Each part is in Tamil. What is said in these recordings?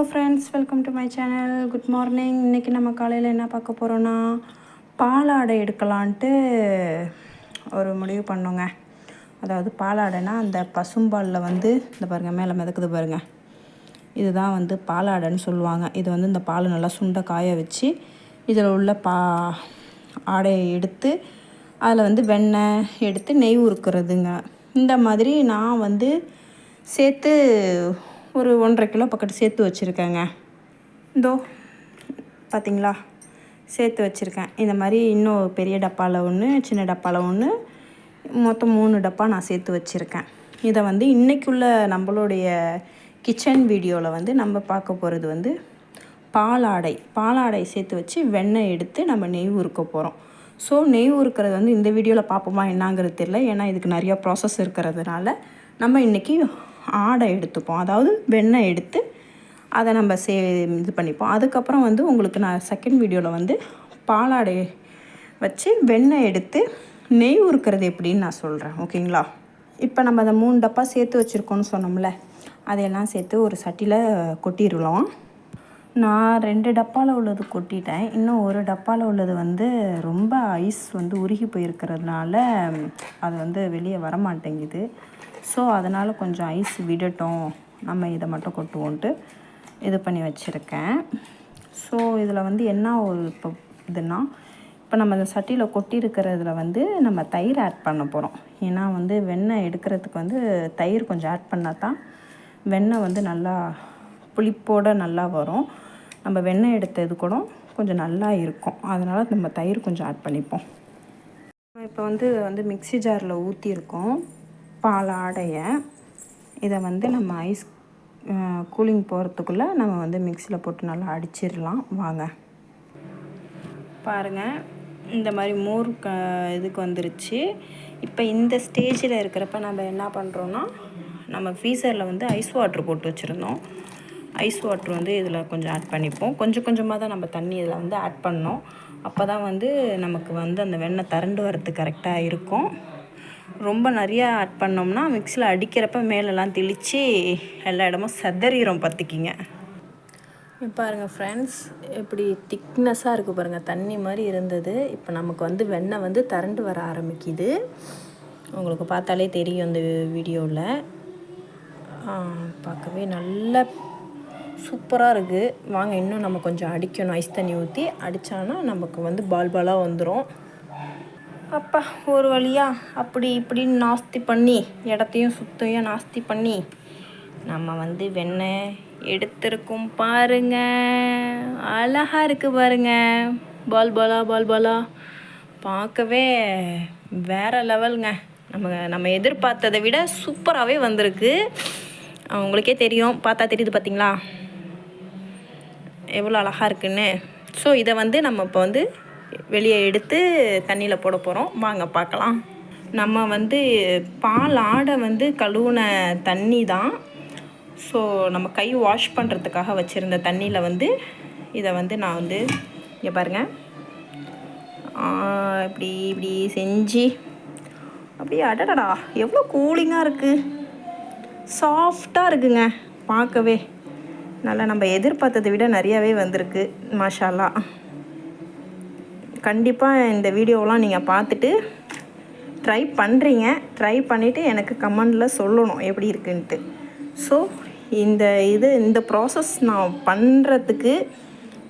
Hello friends, welcome to my channel. Good morning. இன்றைக்கி நம்ம காலையில் என்ன பார்க்க போகிறோன்னா, பாலாடை எடுக்கலான்ட்டு ஒரு முடிவு பண்ணோங்க. அதாவது பாலாடைனா அந்த பசும்பாலில் வந்து இந்த பாருங்கள் மேலே மிதக்குது பாருங்கள், இதுதான் வந்து பாலாடைன்னு சொல்லுவாங்க. இது வந்து இந்த பாலை நல்லா சுண்டை காய வச்சு இதில் உள்ள ஆடையை எடுத்து அதில் வந்து வெண்ணெய் எடுத்து நெய் உருக்குறதுங்க. இந்த மாதிரி நான் வந்து சேர்த்து ஒரு 1.5 கிலோ பக்கத்து சேர்த்து வச்சுருக்கேங்க. இதோ பார்த்திங்களா, சேர்த்து வச்சுருக்கேன். இந்த மாதிரி இன்னும் பெரிய டப்பாவில் ஒன்று, சின்ன டப்பாவில் ஒன்று, மொத்தம் 3 டப்பா நான் சேர்த்து வச்சுருக்கேன். இதை வந்து இன்றைக்குள்ள நம்மளுடைய கிச்சன் வீடியோவில் வந்து நம்ம பார்க்க போகிறது வந்து பாலாடை சேர்த்து வச்சு வெண்ணெய் எடுத்து நம்ம நெய் உருக்க போகிறோம். ஸோ நெய் உருக்கிறது வந்து இந்த வீடியோவில் பார்ப்போமா என்னங்கிறது தெரியல. ஏன்னா இதுக்கு நிறையா ப்ராசஸ் இருக்கிறதுனால நம்ம இன்றைக்கி ஆடை எடுத்துப்போம். அதாவது வெண்ணெய் எடுத்து அதை நம்ம இது பண்ணிப்போம். அதுக்கப்புறம் வந்து உங்களுக்கு நான் செகண்ட் வீடியோவில் வந்து பாலாடை வச்சு வெண்ணெய் எடுத்து நெய் உருக்கிறது எப்படின்னு நான் சொல்கிறேன். ஓகேங்களா? இப்போ நம்ம அதை 3 டப்பா சேர்த்து வச்சுருக்கோன்னு சொன்னோம்ல, அதையெல்லாம் சேர்த்து ஒரு சட்டியில் கொட்டிடலாம். நான் 2 டப்பாவில் உள்ளது கொட்டிட்டேன். இன்னும் ஒரு டப்பாவில் உள்ளது வந்து ரொம்ப ஐஸ் வந்து உருகி போயிருக்கிறதுனால அது வந்து வெளியே வரமாட்டேங்குது. ஸோ அதனால் கொஞ்சம் ஐஸ் விடட்டும், நம்ம இதை மட்டும் கொட்டுவோன்ட்டு இது பண்ணி வச்சுருக்கேன். ஸோ இதில் வந்து என்ன ஒரு இப்போ நம்ம இந்த சட்டியில் கொட்டியிருக்கிறதுல வந்து நம்ம தயிர் ஆட் பண்ண போகிறோம். ஏன்னா வந்து வெண்ணெய் எடுக்கிறதுக்கு வந்து தயிர் கொஞ்சம் ஆட் பண்ணால் தான் வெண்ணெய் வந்து நல்லா புளிப்போடு நல்லா வரும். நம்ம வெண்ணெய் எடுத்தது கூட கொஞ்சம் நல்லா இருக்கும். அதனால் நம்ம தயிர் கொஞ்சம் ஆட் பண்ணிப்போம். இப்போ வந்து மிக்ஸி ஜாரில் ஊற்றிருக்கோம் பாலாடையை. இதை வந்து நம்ம ஐஸ் கூலிங் போகிறதுக்குள்ளே நம்ம வந்து மிக்ஸியில் போட்டு நல்லா அடிச்சிடலாம். வாங்க பாருங்கள், இந்த மாதிரி மோர் இதுக்கு வந்துருச்சு. இப்போ இந்த ஸ்டேஜில் இருக்கிறப்ப நம்ம என்ன பண்ணுறோன்னா, நம்ம ஃப்ரீசரில் வந்து ஐஸ் வாட்ரு போட்டு வச்சுருந்தோம். ஐஸ் வாட்ரு வந்து இதில் கொஞ்சம் ஆட் பண்ணிப்போம். கொஞ்சம் கொஞ்சமாக தான் நம்ம தண்ணி இதில் வந்து ஆட் பண்ணோம். அப்போ தான் வந்து நமக்கு வந்து அந்த வெண்ணெய் திரண்டு வரத்துக்கு கரெக்டாக இருக்கும். ரொம்ப நிறையா ஆட் பண்ணோம்னா மிக்ஸியில் அடிக்கிறப்ப மேலெல்லாம் தெளித்து எல்லா இடமும் செதறிடும். பார்த்துக்கிங்க. பாருங்கள் ஃப்ரெண்ட்ஸ், எப்படி திக்னஸாக இருக்குது பாருங்கள். தண்ணி மாதிரி இருந்தது. இப்போ நமக்கு வந்து வெண்ணெய் வந்து திரண்டு வர ஆரம்பிக்குது. உங்களுக்கு பார்த்தாலே தெரியும் இந்த வீடியோவில். பார்க்கவே நல்ல சூப்பராக இருக்குது. வாங்க இன்னும் நம்ம கொஞ்சம் அடிக்கணும். ஐஸ் தண்ணி ஊற்றி அடித்தானா நமக்கு வந்து பாலாக வந்துடும். அப்பா ஒரு வழியாக அப்படி இப்படின்னு நாஸ்தி பண்ணி இடத்தையும் சுத்தையும் நாஸ்தி பண்ணி நம்ம வந்து வெண்ணெய் எடுத்துருக்கோம். பாருங்க, அழகாக இருக்குது பாருங்க. பாலா பார்க்கவே வேறு லெவலுங்க. நம்ம எதிர்பார்த்ததை விட சூப்பராகவே வந்திருக்கு. உங்களுக்கே தெரியும், பார்த்தா தெரியுது பார்த்தீங்களா எவ்வளோ அழகாக இருக்குன்னு. ஸோ இதை வந்து நம்ம இப்போ வந்து வெளியே எடுத்து தண்ணியில் போட போகிறோம். வாங்க பார்க்கலாம். நம்ம வந்து பாலாடை வந்து கழுவுன தண்ணி தான். ஸோ நம்ம கை வாஷ் பண்ணுறதுக்காக வச்சுருந்த தண்ணியில் வந்து இதை வந்து நான் வந்து இங்கே பாருங்கள், இப்படி செஞ்சு அப்படியே அடடா எவ்வளோ கூலிங்காக இருக்குது, சாஃப்டாக இருக்குங்க. பார்க்கவே நல்லா நம்ம எதிர்பார்த்ததை விட நிறையாவே வந்திருக்கு. மாஷால்லா. கண்டிப்பாக இந்த வீடியோவெலாம் நீங்கள் பார்த்துட்டு ட்ரை ட்ரை பண்ணிவிட்டு எனக்கு கமெண்டில் சொல்லணும் எப்படி இருக்குன்ட்டு. ஸோ இந்த ப்ராசஸ் நான் பண்ணுறதுக்கு,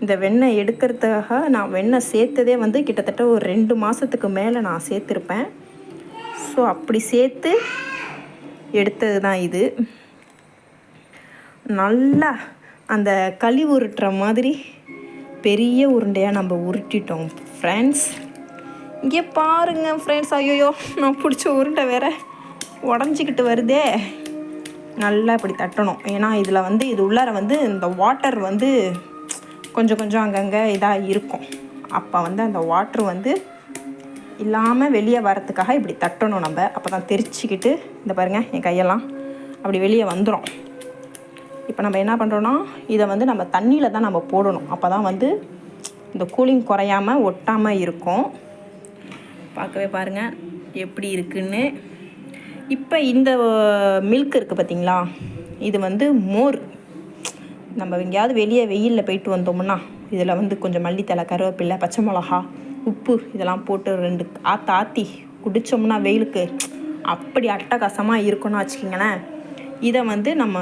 இந்த வெண்ணெய் எடுக்கிறதுக்காக நான் வெண்ணெய் சேர்த்ததே வந்து கிட்டத்தட்ட ஒரு 2 மாதத்துக்கு மேலே நான் சேர்த்துருப்பேன். ஸோ அப்படி சேர்த்து எடுத்தது தான் இது. நல்லா அந்த களி உருட்டுற மாதிரி பெரிய உருண்டையாக நம்ம உருட்டிட்டோம் ஃப்ரெண்ட்ஸ். இங்கே பாருங்கள் ஃப்ரெண்ட்ஸ், ஐயோ நான் பிடிச்ச உருண்டை வேறு உடஞ்சிக்கிட்டு வருதே. நல்லா இப்படி தட்டணும். ஏன்னா இதில் வந்து இது உள்ளார வந்து இந்த வாட்டர் வந்து கொஞ்சம் அங்கங்கே இதாக இருக்கும். அப்போ வந்து அந்த வாட்ரு வந்து இல்லாமல் வெளியே வரத்துக்காக இப்படி தட்டணும் நம்ம. அப்போ தான் தெரிச்சிக்கிட்டு இந்த பாருங்கள் என் கையெல்லாம் அப்படி வெளியே வந்துடும். இப்போ நம்ம என்ன பண்ணுறோன்னா, இதை வந்து நம்ம தண்ணியில் தான் நம்ம போடணும். அப்போ தான் வந்து இந்த கூலிங் குறையாமல் ஒட்டாமல் இருக்கும். பார்க்கவே பாருங்கள் எப்படி இருக்குன்னு. இப்போ இந்த மில்க் இருக்குது பார்த்திங்களா, இது வந்து நம்ம எங்கேயாவது வெளியே வெயிலில் போயிட்டு வந்தோம்னா இதில் வந்து கொஞ்சம் மல்லித்தலை, கருவேப்பிலை, பச்சை மிளகா, உப்பு இதெல்லாம் போட்டு 2 ஆற்றி குடித்தோம்னா வெயிலுக்கு அப்படி அட்டகாசமாக இருக்குன்னு வச்சுக்கிங்களேன். இதை வந்து நம்ம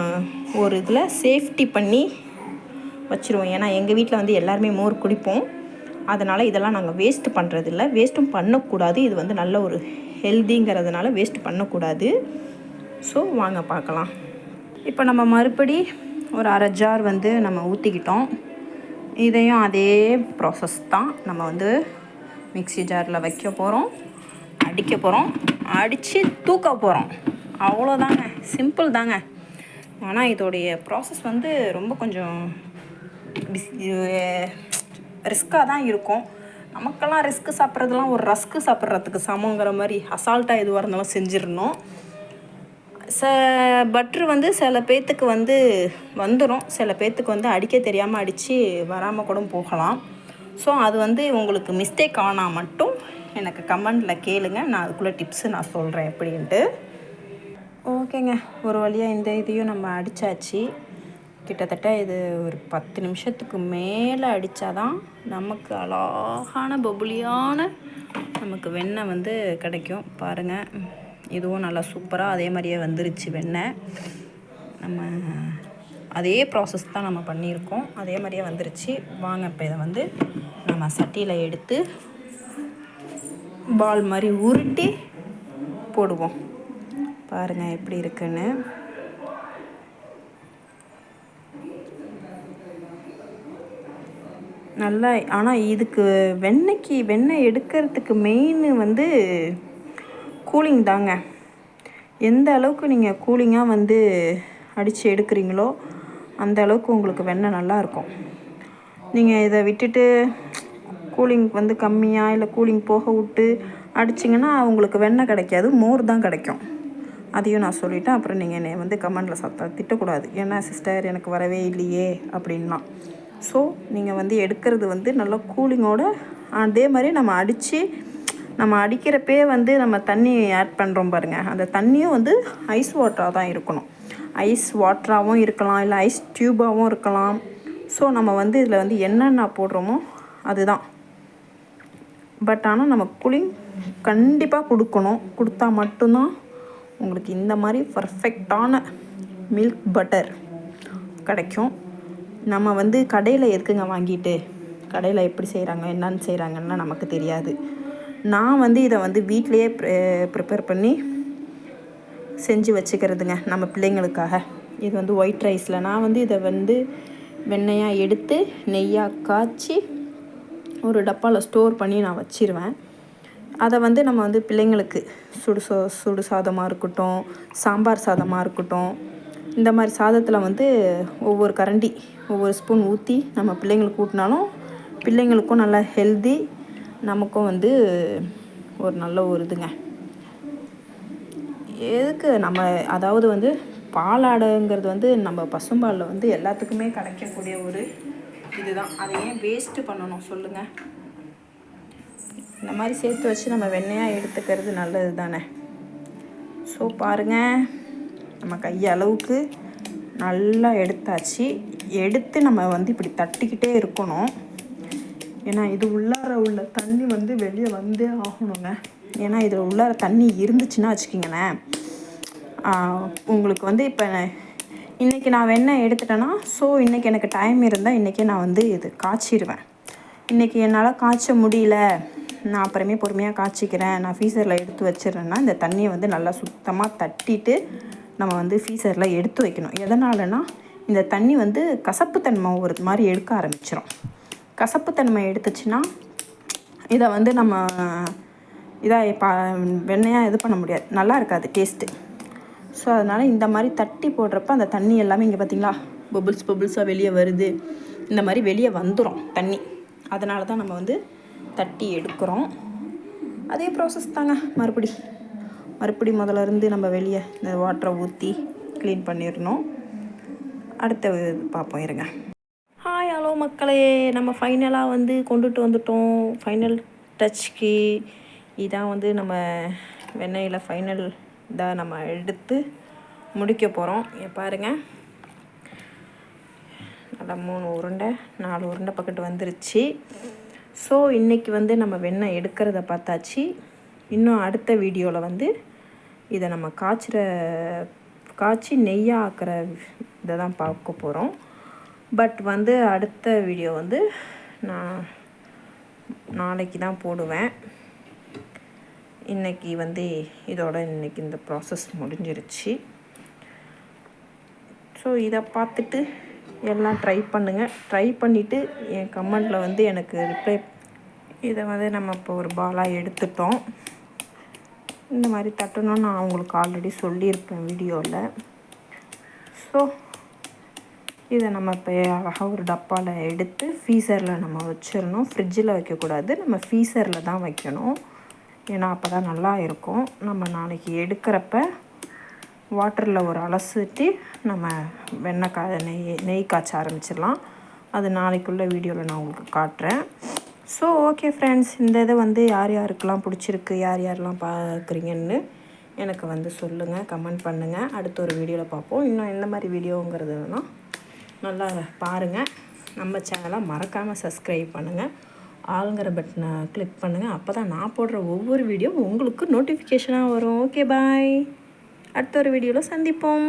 ஒரு இதில் சேஃப்டி பண்ணி வச்சுருவோம். ஏன்னா எங்கள் வீட்டில் வந்து எல்லாருமே மோர் குடிப்போம். அதனால் இதெல்லாம் நாங்கள் வேஸ்ட்டு பண்ணுறதில்ல, வேஸ்ட்டும் பண்ணக்கூடாது. இது வந்து நல்ல ஒரு ஹெல்திங்கிறதுனால வேஸ்ட் பண்ணக்கூடாது. ஸோ வாங்க பார்க்கலாம். இப்போ நம்ம மறுபடி ஒரு 1/2 ஜார் வந்து நம்ம ஊற்றிக்கிட்டோம். இதையும் அதே ப்ராசஸ் தான். நம்ம வந்து மிக்ஸி ஜாரில் வைக்க போகிறோம், அடிக்க போகிறோம், அடித்து தூக்க போகிறோம். அவ்வளோதாங்க, சிம்பிள் தாங்க. ஆனால் இதோடைய ப்ராசஸ் வந்து ரொம்ப கொஞ்சம் ரிஸ்க்காக தான் இருக்கும். நமக்கெல்லாம் ரிஸ்க்கு சாப்பிட்றதுலாம் ஒரு ரஸ்க்கு சாப்பிட்றதுக்கு சமங்கிற மாதிரி அசால்ட்டாக எதுவாக இருந்தாலும் செஞ்சிடணும். பட்ரு வந்து சில பேர்த்துக்கு வந்து வந்துடும், சில பேர்த்துக்கு வந்து அடிக்க தெரியாமல் அடித்து வராமல் கூட போகலாம். ஸோ அது வந்து உங்களுக்கு மிஸ்டேக் ஆனால் மட்டும் எனக்கு கமெண்டில் கேளுங்க, நான் அதுக்குள்ளே டிப்ஸு நான் சொல்கிறேன் எப்படின்ட்டு. ஓகேங்க, ஒரு வழியாக இந்த இதையும் நம்ம அடித்தாச்சு. கிட்டத்தட்ட இது ஒரு 10 நிமிஷத்துக்கு மேலே அடித்தாதான் நமக்கு அழகான பபுளியான நமக்கு வெண்ணெய் வந்து கிடைக்கும். பாருங்கள், இதுவும் நல்லா சூப்பராக அதே மாதிரியே வந்துருச்சு வெண்ணெய். நம்ம அதே ப்ராசஸ் தான் நம்ம பண்ணியிருக்கோம், அதே மாதிரியே வந்துருச்சு. வாங்க இப்போ இதை வந்து நம்ம சட்டியில் எடுத்து பால் மாதிரி உருட்டி போடுவோம். பாருங்கள் எப்படி இருக்குன்னு. நல்லா, ஆனால் இதுக்கு வெண்ணெய் எடுக்கிறதுக்கு மெயின் வந்து கூலிங் தாங்க. எந்த அளவுக்கு நீங்கள் கூலிங்காக வந்து அடித்து எடுக்கிறீங்களோ அந்த அளவுக்கு உங்களுக்கு வெண்ணெய் நல்லாயிருக்கும். நீங்கள் இதை விட்டுட்டு கூலிங் வந்து கம்மியாக இல்லை கூலிங் போக விட்டு அடிச்சிங்கன்னா உங்களுக்கு வெண்ணெய் கிடைக்காது, மோர் தான் கிடைக்கும். அதையும் நான் சொல்லிவிட்டேன். அப்புறம் நீங்கள் என்னை வந்து கமெண்டில் திட்டக்கூடாது, ஏன்னா சிஸ்டர் எனக்கு வரவே இல்லையே அப்படின்லாம். ஸோ நீங்கள் வந்து எடுக்கிறது வந்து நல்லா கூலிங்கோடு அதே மாதிரி நம்ம அடிக்கிறப்பே வந்து நம்ம தண்ணி ஆட் பண்ணுறோம் பாருங்கள். அந்த தண்ணியும் வந்து ஐஸ் வாட்டராக தான் இருக்கணும். ஐஸ் வாட்டராகவும் இருக்கலாம், இல்லை ஐஸ் டியூபாகவும் இருக்கலாம். ஸோ நம்ம வந்து இதில் வந்து என்னென்ன போடுறோமோ அதுதான். பட் ஆனால் நம்ம கூலிங் கண்டிப்பாக கொடுத்தா மட்டும்தான் உங்களுக்கு இந்த மாதிரி பர்ஃபெக்டான மில்க் பட்டர் கிடைக்கும். நம்ம வந்து கடையில் எதுக்குங்க வாங்கிட்டு, கடையில் எப்படி செய்கிறாங்க என்னன்னு செய்கிறாங்கன்னா நமக்கு தெரியாது. நான் வந்து இதை வந்து வீட்டிலையே ப்ரிப்பேர் பண்ணி செஞ்சு வச்சுக்கிறதுங்க நம்ம பிள்ளைங்களுக்காக. இது வந்து ஒயிட் ரைஸில் நான் வந்து இதை வந்து வெண்ணெயாக எடுத்து நெய்யாக காய்ச்சி ஒரு டப்பாவில் ஸ்டோர் பண்ணி நான் வச்சிருவேன். அதை வந்து நம்ம வந்து பிள்ளைங்களுக்கு சுடு சாதமாக இருக்கட்டும், சாம்பார் சாதமாக இருக்கட்டும், இந்த மாதிரி சாதத்தில் வந்து ஒவ்வொரு கரண்டி ஒவ்வொரு ஸ்பூன் ஊற்றி நம்ம பிள்ளைங்களுக்கு ஊட்டினாலும் பிள்ளைங்களுக்கும் நல்லா ஹெல்தி, நமக்கும் வந்து ஒரு நல்ல ஒரு இதுங்க. எதுக்கு நம்ம அதாவது வந்து பாலாடைங்கிறது வந்து நம்ம பசும்பாலில் வந்து எல்லாத்துக்குமே கிடைக்கக்கூடிய ஒரு இதுதான். அதை ஏன் வேஸ்ட்டு பண்ணணும் சொல்லுங்கள்? இந்த மாதிரி சேர்த்து வச்சு நம்ம வெண்ணெயாக எடுத்துக்கிறது நல்லது தானே. ஸோ பாருங்கள், நம்ம கையளவுக்கு நல்லா எடுத்தாச்சு. எடுத்து நம்ம வந்து இப்படி தட்டிக்கிட்டே இருக்கணும். ஏன்னா இது உள்ளார உள்ள தண்ணி வந்து வெளியே வந்தே ஆகணுங்க. ஏன்னா இதில் உள்ளார தண்ணி இருந்துச்சுன்னா வச்சுக்கிங்களேன், உங்களுக்கு வந்து இப்போ இன்றைக்கி நான் வெண்ணெய் எடுத்துட்டேன்னா, ஸோ இன்றைக்கி எனக்கு டைம் இருந்தால் இன்றைக்கி நான் வந்து இது காய்ச்சிடுவேன். இன்றைக்கி என்னால் காய்ச்ச முடியல, நான் அப்புறமே பொறுமையாக காய்ச்சிக்கிறேன், நான் ஃப்ரீசரில் எடுத்து வச்சிடுறேன்னா இந்த தண்ணியை வந்து நல்லா சுத்தமாக தட்டிட்டு நம்ம வந்து ஃப்ரீசரில் எடுத்து வைக்கணும். எதனாலனா இந்த தண்ணி வந்து கசப்புத்தன்மை ஒரு மாதிரி எடுக்க ஆரம்பிச்சிடும். கசப்புத்தன்மை எடுத்துச்சுன்னா இதை வந்து நம்ம வெண்ணெயாக இது பண்ண முடியாது, நல்லா இருக்காது டேஸ்ட்டு. ஸோ அதனால் இந்த மாதிரி தட்டி போடுறப்ப அந்த தண்ணி எல்லாமே இங்கே பார்த்திங்களா பபுள்ஸாக வெளியே வருது. இந்த மாதிரி வெளியே வந்துடும் தண்ணி. அதனால தான் நம்ம வந்து தட்டி எடுக்கிறோம். அதே ப்ராசஸ் தாங்க. மறுபடி முதல்ல இருந்து நம்ம வெளியே இந்த வாட்டரை ஊற்றி க்ளீன் பண்ணிடணும். அடுத்த பார்ப்போம் இருங்க. ஹாய் ஹலோ மக்களே, நம்ம ஃபைனலாக வந்து கொண்டுட்டு வந்துட்டோம் ஃபைனல் டச்சுக்கு. இதான் வந்து நம்ம வெண்ணெயில் ஃபைனல் இதாக நம்ம எடுத்து முடிக்க போகிறோம். பாருங்கள், நல்லா 3 உருண்டை 4 உருண்டை பக்கெட்டு வந்துருச்சு. ஸோ இன்றைக்கி வந்து நம்ம வெண்ணெய் எடுக்கிறத பார்த்தாச்சு. இன்னும் அடுத்த வீடியோவில் வந்து இதை நம்ம காய்ச்சி நெய்யாக ஆக்கிற இதை தான் பார்க்க போகிறோம். பட் வந்து அடுத்த வீடியோ வந்து நான் நாளைக்கு தான் போடுவேன். இன்றைக்கி வந்து இன்றைக்கி இந்த ப்ராசஸ் முடிஞ்சிருச்சு. ஸோ இதை பார்த்துட்டு எல்லாம் ட்ரை பண்ணுங்கள். ட்ரை பண்ணிவிட்டு என் கமெண்டில் வந்து எனக்கு ரிப்ளை. இதை வந்து நம்ம இப்போ ஒரு பாலாக எடுத்துட்டோம். இந்த மாதிரி தட்டணும்னு நான் உங்களுக்கு ஆல்ரெடி சொல்லியிருப்பேன் வீடியோவில். ஸோ இதை நம்ம இப்போ அழகாக ஒரு டப்பாவில் எடுத்து ஃப்ரீசரில் நம்ம வச்சிடணும். ஃப்ரிட்ஜில் வைக்கக்கூடாது, நம்ம ஃப்ரீசரில் தான் வைக்கணும். ஏன்னா அப்போ தான் நல்லா இருக்கும். நம்ம நாளைக்கு எடுக்கிறப்ப வாட்டரில் ஒரு அலசிட்டு நம்ம நெய் காய்ச்ச ஆரம்பிச்சிடலாம். அது நாளைக்குள்ள வீடியோவில் நான் உங்களுக்கு காட்டுறேன். ஸோ ஓகே ஃப்ரெண்ட்ஸ், இந்த இதை வந்து யார் யாருக்கெல்லாம் பிடிச்சிருக்கு, யார் யாரெல்லாம் பார்க்குறீங்கன்னு எனக்கு வந்து சொல்லுங்கள், கமெண்ட் பண்ணுங்கள். அடுத்த ஒரு வீடியோவில் பார்ப்போம். இன்னும் எந்த மாதிரி வீடியோங்கிறதுனா நல்லா பாருங்கள். நம்ம சேனலை மறக்காமல் சப்ஸ்கிரைப் பண்ணுங்கள். ஆளுங்கிற பட்டனை கிளிக் பண்ணுங்கள். அப்போ தான் நான் போடுற ஒவ்வொரு வீடியோ உங்களுக்கு நோட்டிஃபிகேஷனாக வரும். Okay bye. அடுத்த ஒரு வீடியோவில் சந்திப்போம்.